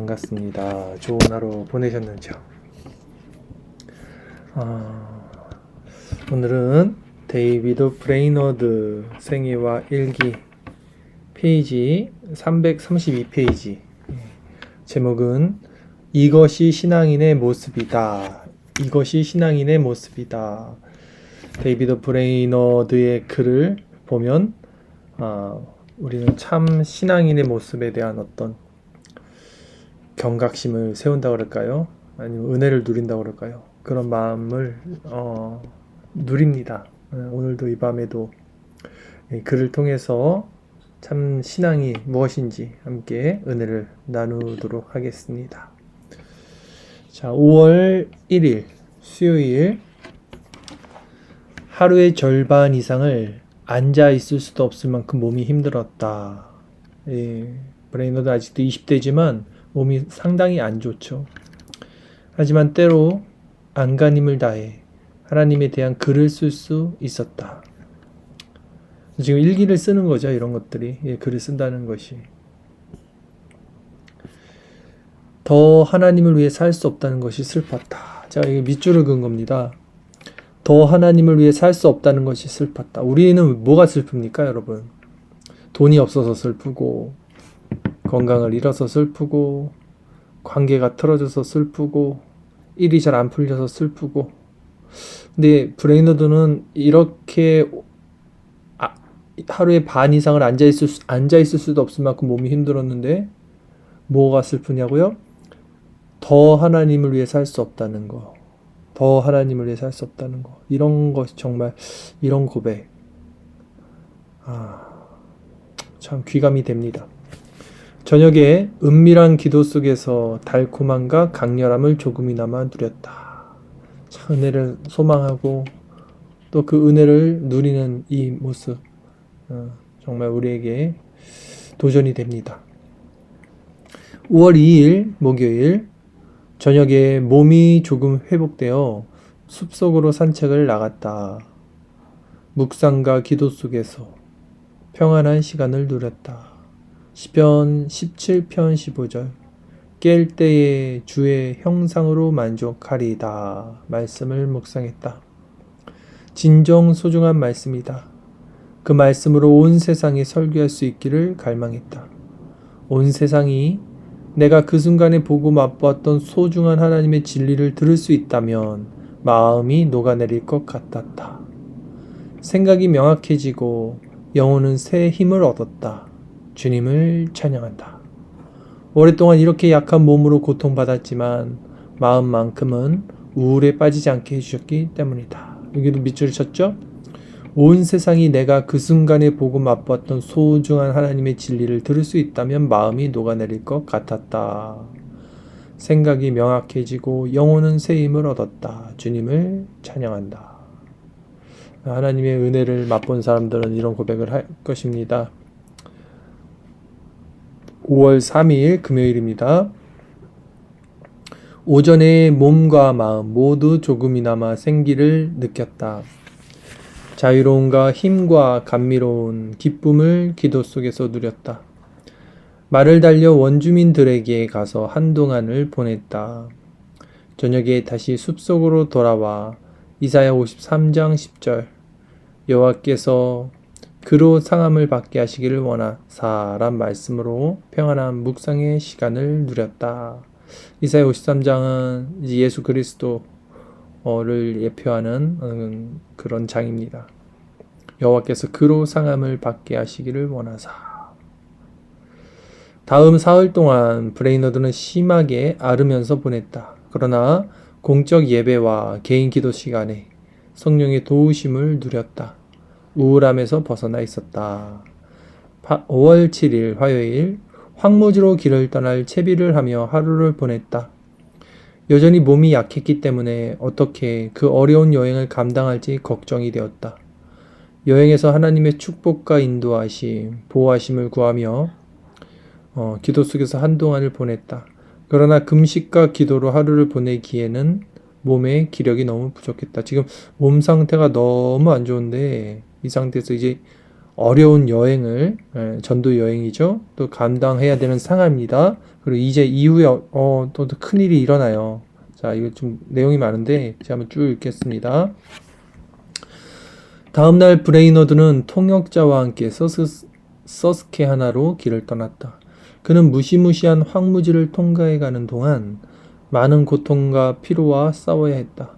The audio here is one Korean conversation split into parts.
반갑습니다. 좋은 하루 보내셨는지요? 오늘은 데이비드 브레이너드 생애와 일기 페이지 332페이지, 제목은 이것이 신앙인의 모습이다. 이것이 신앙인의 모습이다. 데이비드 브레이너드의 글을 보면 우리는 참 신앙인의 모습에 대한 어떤 경각심을 세운다고 그럴까요? 아니면 은혜를 누린다고 그럴까요? 그런 마음을 누립니다. 오늘도 이 밤에도 글을 통해서 참 신앙이 무엇인지 함께 은혜를 나누도록 하겠습니다. 자, 5월 1일 수요일, 하루의 절반 이상을 앉아 있을 수도 없을 만큼 몸이 힘들었다. 브레이너드 아직도 20대지만 몸이 상당히 안 좋죠. 하지만 때로 안간힘을 다해 하나님에 대한 글을 쓸 수 있었다. 지금 일기를 쓰는 거죠. 이런 것들이. 글을 쓴다는 것이. 더 하나님을 위해 살 수 없다는 것이 슬펐다. 제가 이게 밑줄을 그은 겁니다. 더 하나님을 위해 살 수 없다는 것이 슬펐다. 우리는 뭐가 슬픕니까, 여러분? 돈이 없어서 슬프고, 건강을 잃어서 슬프고, 관계가 틀어져서 슬프고, 일이 잘 안 풀려서 슬프고. 근데 브레이너드는 이렇게 하루에 반 이상을 앉아 있을 수도 없을 만큼 몸이 힘들었는데 뭐가 슬프냐고요? 더 하나님을 위해 살 수 없다는 거. 더 하나님을 위해 살 수 없다는 거. 이런 것이 정말, 이런 고백. 참 귀감이 됩니다. 저녁에 은밀한 기도 속에서 달콤함과 강렬함을 조금이나마 누렸다. 참 은혜를 소망하고 또 그 은혜를 누리는 이 모습, 정말 우리에게 도전이 됩니다. 5월 2일 목요일, 저녁에 몸이 조금 회복되어 숲속으로 산책을 나갔다. 묵상과 기도 속에서 평안한 시간을 누렸다. 시편 17편 15절, 깰 때에 주의 형상으로 만족하리이다. 말씀을 묵상했다. 진정 소중한 말씀이다. 그 말씀으로 온 세상에 설교할 수 있기를 갈망했다. 온 세상이 내가 그 순간에 보고 맛보았던 소중한 하나님의 진리를 들을 수 있다면 마음이 녹아내릴 것 같았다. 생각이 명확해지고 영혼은 새 힘을 얻었다. 주님을 찬양한다. 오랫동안 이렇게 약한 몸으로 고통받았지만 마음만큼은 우울에 빠지지 않게 해주셨기 때문이다. 여기도 밑줄을 쳤죠? 온 세상이 내가 그 순간에 보고 맛보았던 소중한 하나님의 진리를 들을 수 있다면 마음이 녹아내릴 것 같았다. 생각이 명확해지고 영혼은 새 힘을 얻었다. 주님을 찬양한다. 하나님의 은혜를 맛본 사람들은 이런 고백을 할 것입니다. 5월 3일 금요일입니다. 오전에 몸과 마음 모두 조금이나마 생기를 느꼈다. 자유로움과 힘과 감미로운 기쁨을 기도 속에서 누렸다. 말을 달려 원주민들에게 가서 한동안을 보냈다. 저녁에 다시 숲속으로 돌아와 이사야 53장 10절, 여호와께서 그로 상함을 받게 하시기를 원하사란 말씀으로 평안한 묵상의 시간을 누렸다. 이사야 53장은 예수 그리스도를 예표하는 그런 장입니다. 여호와께서 그로 상함을 받게 하시기를 원하사. 다음 사흘 동안 브레이너드는 심하게 앓으면서 보냈다. 그러나 공적 예배와 개인 기도 시간에 성령의 도우심을 누렸다. 우울함에서 벗어나 있었다. 5월 7일 화요일, 황무지로 길을 떠날 채비를 하며 하루를 보냈다. 여전히 몸이 약했기 때문에 어떻게 그 어려운 여행을 감당할지 걱정이 되었다. 여행에서 하나님의 축복과 인도하심, 보호하심을 구하며 기도 속에서 한동안을 보냈다. 그러나 금식과 기도로 하루를 보내기에는 몸에 기력이 너무 부족했다. 지금 몸 상태가 너무 안 좋은데 이 상태에서 이제 어려운 여행을, 전도 여행이죠. 또 감당해야 되는 상황입니다. 그리고 이제 이후에 또 큰일이 일어나요. 자, 이거 좀 내용이 많은데 제가 한번 쭉 읽겠습니다. 다음날 브레이너드는 통역자와 함께 서스케하나로 길을 떠났다. 그는 무시무시한 황무지를 통과해 가는 동안 많은 고통과 피로와 싸워야 했다.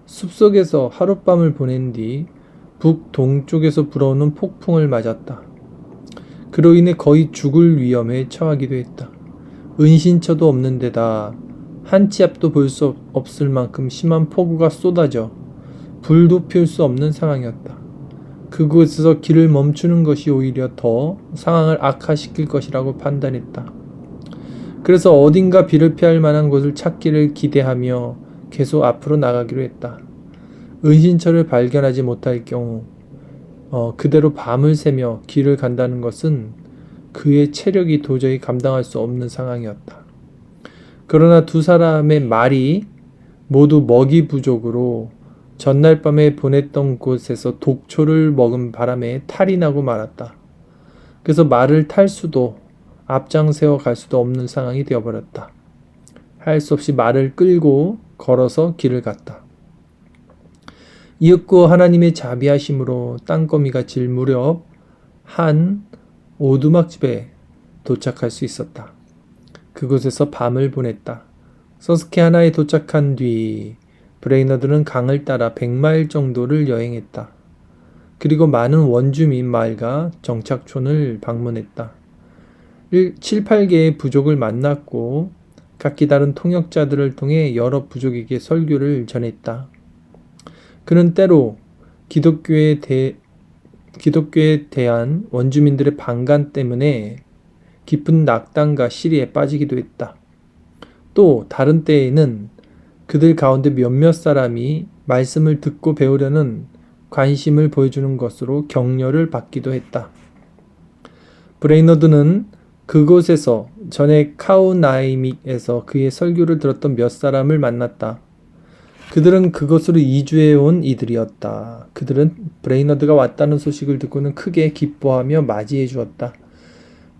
숲속에서 하룻밤을 보낸 뒤 북동쪽에서 불어오는 폭풍을 맞았다. 그로 인해 거의 죽을 위험에 처하기도 했다. 은신처도 없는 데다 한 치 앞도 볼 수 없을 만큼 심한 폭우가 쏟아져 불도 피울 수 없는 상황이었다. 그곳에서 길을 멈추는 것이 오히려 더 상황을 악화시킬 것이라고 판단했다. 그래서 어딘가 비를 피할 만한 곳을 찾기를 기대하며 계속 앞으로 나가기로 했다. 은신처를 발견하지 못할 경우 그대로 밤을 새며 길을 간다는 것은 그의 체력이 도저히 감당할 수 없는 상황이었다. 그러나 두 사람의 말이 모두 먹이 부족으로 전날 밤에 보냈던 곳에서 독초를 먹은 바람에 탈이 나고 말았다. 그래서 말을 탈 수도 앞장세워 갈 수도 없는 상황이 되어버렸다. 할 수 없이 말을 끌고 걸어서 길을 갔다. 이윽고 하나님의 자비하심으로 땅거미가 질 무렵 한 오두막집에 도착할 수 있었다. 그곳에서 밤을 보냈다. 서스케하나에 도착한 뒤 브레이너드는 강을 따라 100마일 정도를 여행했다. 그리고 많은 원주민 마을과 정착촌을 방문했다. 7, 8개의 부족을 만났고 각기 다른 통역자들을 통해 여러 부족에게 설교를 전했다. 그는 때로 기독교에 대한 원주민들의 반감 때문에 깊은 낙담과 시리에 빠지기도 했다. 또 다른 때에는 그들 가운데 몇몇 사람이 말씀을 듣고 배우려는 관심을 보여주는 것으로 격려를 받기도 했다. 브레이너드는 그곳에서 전에 카우나이믹에서 그의 설교를 들었던 몇 사람을 만났다. 그들은 그곳으로 이주해 온 이들이었다. 그들은 브레이너드가 왔다는 소식을 듣고는 크게 기뻐하며 맞이해 주었다.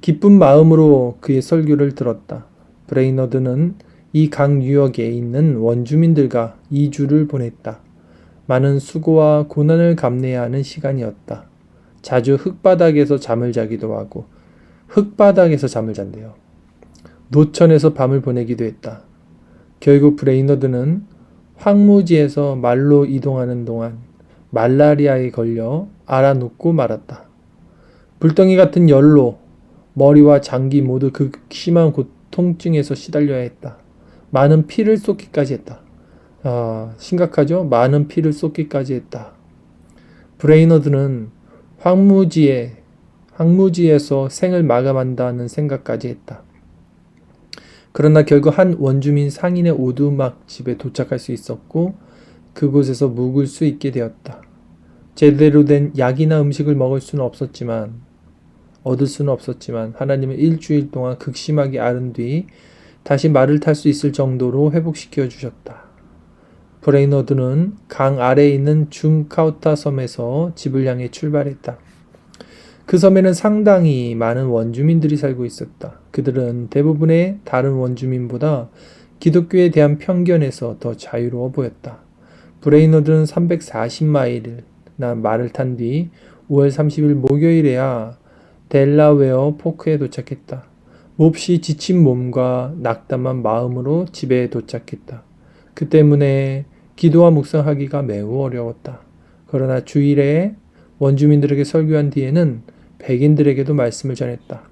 기쁜 마음으로 그의 설교를 들었다. 브레이너드는 이 강 유역에 있는 원주민들과 2주를 보냈다. 많은 수고와 고난을 감내해야 하는 시간이었다. 자주 흙바닥에서 잠을 자기도 하고 흙바닥에서 잠을 잔대요. 노천에서 밤을 보내기도 했다. 결국 브레이너드는 황무지에서 말로 이동하는 동안 말라리아에 걸려 알아눕고 말았다. 불덩이 같은 열로 머리와 장기 모두 극심한 통증에서 시달려야 했다. 많은 피를 쏟기까지 했다. 심각하죠? 많은 피를 쏟기까지 했다. 브레이너드는 황무지에서 생을 마감한다는 생각까지 했다. 그러나 결국 한 원주민 상인의 오두막 집에 도착할 수 있었고 그곳에서 묵을 수 있게 되었다. 제대로 된 약이나 음식을 얻을 수는 없었지만 하나님은 일주일 동안 극심하게 앓은 뒤 다시 말을 탈 수 있을 정도로 회복시켜 주셨다. 브레이너드는 강 아래에 있는 중카우타 섬에서 집을 향해 출발했다. 그 섬에는 상당히 많은 원주민들이 살고 있었다. 그들은 대부분의 다른 원주민보다 기독교에 대한 편견에서 더 자유로워 보였다. 브레이너드는 340마일이나 말을 탄 뒤 5월 30일 목요일에야 델라웨어 포크에 도착했다. 몹시 지친 몸과 낙담한 마음으로 집에 도착했다. 그 때문에 기도와 묵상하기가 매우 어려웠다. 그러나 주일에 원주민들에게 설교한 뒤에는 백인들에게도 말씀을 전했다.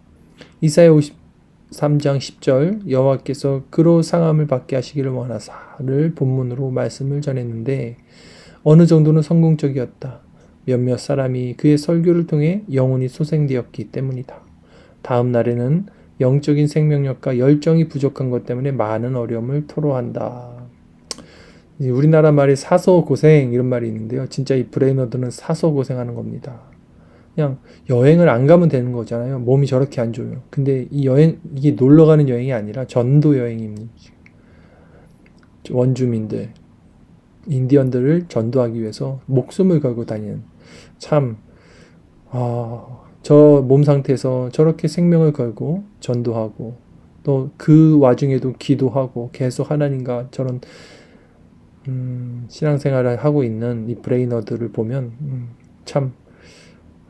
이사야 53장 10절 여호와께서 그로 상함을 받게 하시기를 원하사를 본문으로 말씀을 전했는데 어느 정도는 성공적이었다. 몇몇 사람이 그의 설교를 통해 영혼이 소생되었기 때문이다. 다음 날에는 영적인 생명력과 열정이 부족한 것 때문에 많은 어려움을 토로한다. 우리나라 말에 사소고생 이런 말이 있는데요. 진짜 이 브레이너드는 사소고생하는 겁니다. 그냥 여행을 안 가면 되는 거잖아요. 몸이 저렇게 안 좋아요. 근데 이게 놀러 가는 여행이 아니라 전도 여행입니다. 원주민들, 인디언들을 전도하기 위해서 목숨을 걸고 다니는 참 저 몸 상태에서 저렇게 생명을 걸고 전도하고 또 그 와중에도 기도하고 계속 하나님과 저런 신앙생활을 하고 있는 이 브레이너들을 보면 참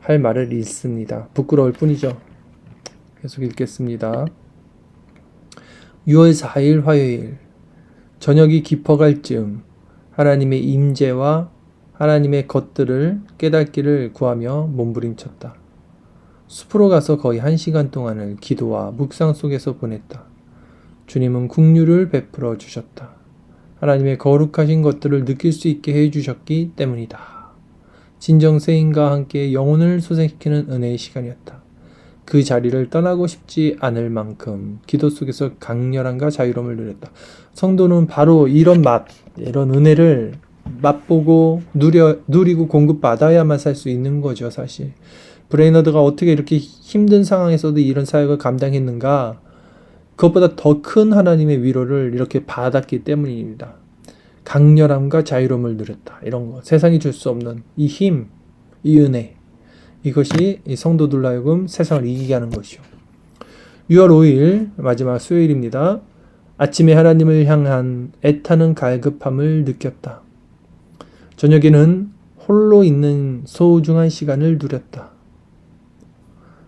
할 말을 잃습니다. 부끄러울 뿐이죠. 계속 읽겠습니다. 6월 4일 화요일 저녁이 깊어갈 즈음 하나님의 임재와 하나님의 것들을 깨닫기를 구하며 몸부림쳤다. 숲으로 가서 거의 1시간 동안을 기도와 묵상 속에서 보냈다. 주님은 긍휼을 베풀어 주셨다. 하나님의 거룩하신 것들을 느낄 수 있게 해주셨기 때문이다. 진정세인과 함께 영혼을 소생시키는 은혜의 시간이었다. 그 자리를 떠나고 싶지 않을 만큼 기도 속에서 강렬함과 자유로움을 누렸다. 성도는 바로 이런 이런 은혜를 맛보고 누리고 공급받아야만 살 수 있는 거죠, 사실. 브레이너드가 어떻게 이렇게 힘든 상황에서도 이런 사역을 감당했는가? 그것보다 더 큰 하나님의 위로를 이렇게 받았기 때문입니다. 강렬함과 자유로움을 누렸다. 이런 거. 세상이 줄 수 없는 이 힘, 이 은혜. 이것이 이 성도들로 하여금 세상을 이기게 하는 것이요. 6월 5일 마지막 수요일입니다. 아침에 하나님을 향한 애타는 갈급함을 느꼈다. 저녁에는 홀로 있는 소중한 시간을 누렸다.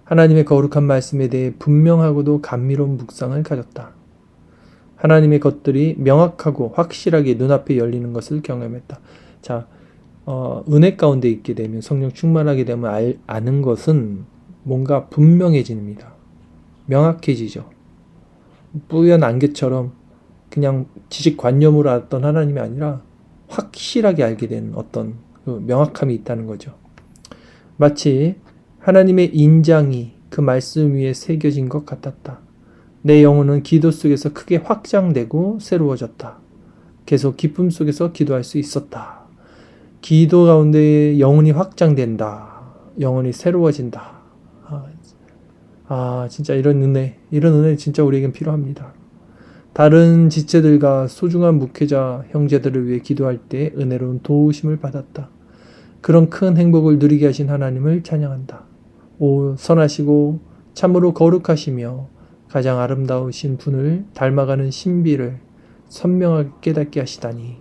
하나님의 거룩한 말씀에 대해 분명하고도 감미로운 묵상을 가졌다. 하나님의 것들이 명확하고 확실하게 눈앞에 열리는 것을 경험했다. 자, 은혜 가운데 있게 되면 성령 충만하게 되면 아는 것은 뭔가 분명해집니다. 명확해지죠. 뿌연 안개처럼 그냥 지식관념으로 알았던 하나님이 아니라 확실하게 알게 되는 어떤 그 명확함이 있다는 거죠. 마치 하나님의 인장이 그 말씀 위에 새겨진 것 같았다. 내 영혼은 기도 속에서 크게 확장되고 새로워졌다. 계속 기쁨 속에서 기도할 수 있었다. 기도 가운데 영혼이 확장된다. 영혼이 새로워진다. 진짜 이런 은혜 진짜 우리에겐 필요합니다. 다른 지체들과 소중한 목회자 형제들을 위해 기도할 때 은혜로운 도우심을 받았다. 그런 큰 행복을 누리게 하신 하나님을 찬양한다. 오 선하시고 참으로 거룩하시며 가장 아름다우신 분을 닮아가는 신비를 선명하게 깨닫게 하시다니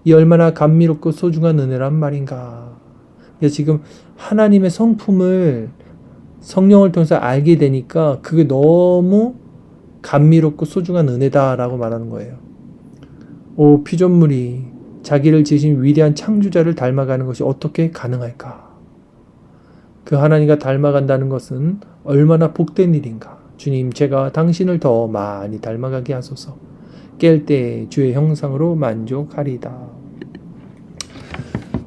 이 얼마나 감미롭고 소중한 은혜란 말인가. 지금 하나님의 성품을 성령을 통해서 알게 되니까 그게 너무 감미롭고 소중한 은혜다라고 말하는 거예요. 오 피조물이 자기를 지으신 위대한 창조자를 닮아가는 것이 어떻게 가능할까? 그 하나님과 닮아간다는 것은 얼마나 복된 일인가. 주님, 제가 당신을 더 많이 닮아가게 하소서. 깰 때 주의 형상으로 만족하리다.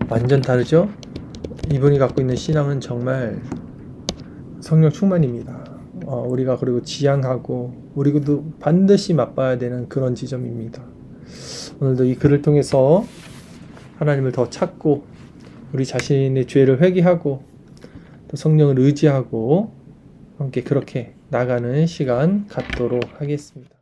완전 다르죠? 이분이 갖고 있는 신앙은 정말 성령 충만입니다. 우리가 그리고 지향하고 우리도 반드시 맛봐야 되는 그런 지점입니다. 오늘도 이 글을 통해서 하나님을 더 찾고 우리 자신의 죄를 회개하고 또 성령을 의지하고 함께 그렇게 나가는 시간 갖도록 하겠습니다.